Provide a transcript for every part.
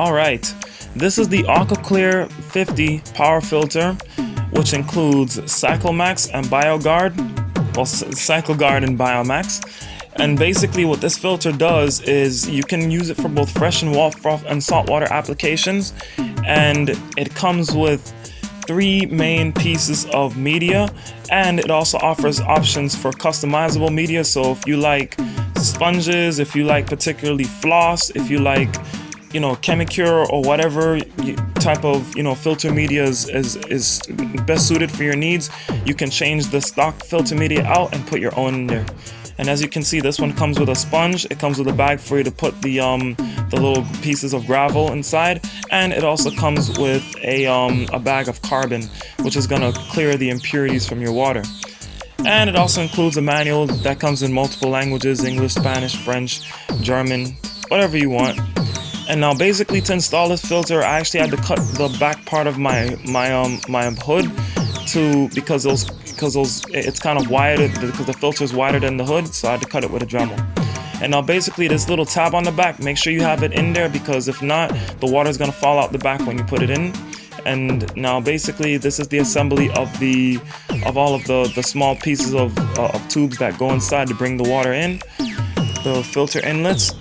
Alright, this is the AquaClear 50 power filter, which includes CycleMax and BioGuard, well, CycleGuard and BioMax. And basically what this filter does is you can use it for both fresh and saltwater applications, and it comes with 3 main pieces of media, and it also offers options for customizable media. So if you like sponges, if you like particularly floss, if you like, you know, ChemiCure or whatever type of, you know, filter media is best suited for your needs, you can change the stock filter media out and put your own in there. And as you can see, this one comes with a sponge. It comes with a bag for you to put the little pieces of gravel inside, and it also comes with a bag of carbon, which is gonna clear the impurities from your water. And it also includes a manual that comes in multiple languages: English, Spanish, French, German, whatever you want. And now basically to install this filter, I actually had to cut the back part of my hood because it's kind of wider, because the filter is wider than the hood, so I had to cut it with a Dremel. And now basically this little tab on the back, make sure you have it in there, because if not, the water is going to fall out the back when you put it in. And now basically this is the assembly of all of the small pieces of tubes that go inside to bring the water in, the filter inlets.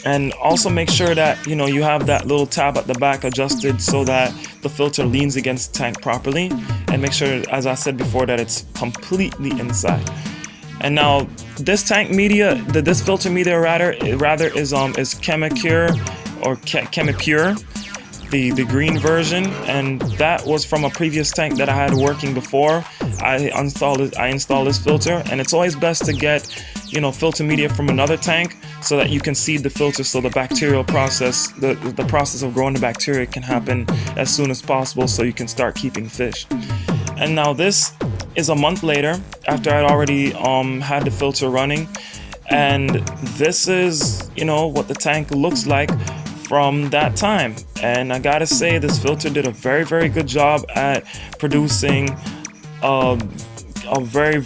And also make sure that, you know, you have that little tab at the back adjusted so that the filter leans against the tank properly, and make sure, as I said before, that it's completely inside. And now this tank media, this filter media rather is ChemiCure or ChemiPure, the green version, and that was from a previous tank that I had working before I installed this filter. And it's always best to get, you know, filter media from another tank so that you can seed the filter, so the bacterial process, the process of growing the bacteria can happen as soon as possible, so you can start keeping fish. And now this is a month later after I'd already had the filter running, and this is, you know, what the tank looks like from that time. And I gotta say, this filter did a very, very good job at producing a very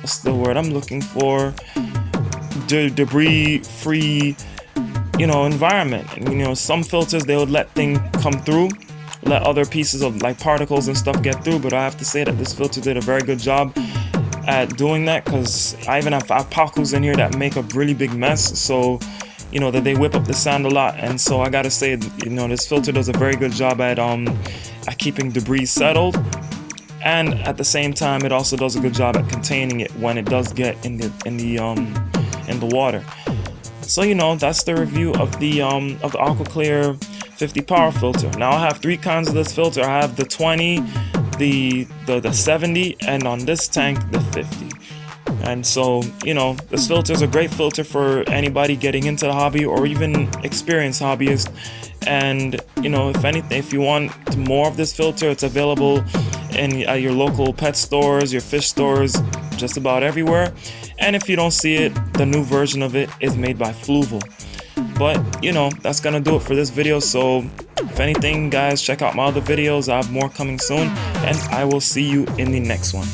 what's the word I'm looking for, debris free, you know, environment. And, you know, some filters, they would let things come through, let other pieces of like particles and stuff get through, but I have to say that this filter did a very good job at doing that, because I even have pacus in here that make a really big mess, so you know that they whip up the sand a lot. And so I gotta say, you know, this filter does a very good job at keeping debris settled, and at the same time it also does a good job at containing it when it does get in the water. So, you know, that's the review of the AquaClear 50 power filter. Now I have 3 kinds of this filter. I have the 20, the 70, and on this tank the 50. And so, you know, this filter is a great filter for anybody getting into the hobby or even experienced hobbyists. And, you know, if anything, if you want more of this filter, it's available in your local pet stores, your fish stores, just about everywhere. And if you don't see it, the new version of it is made by Fluval. But, you know, that's gonna do it for this video. So if anything, guys, check out my other videos. I have more coming soon, and I will see you in the next one.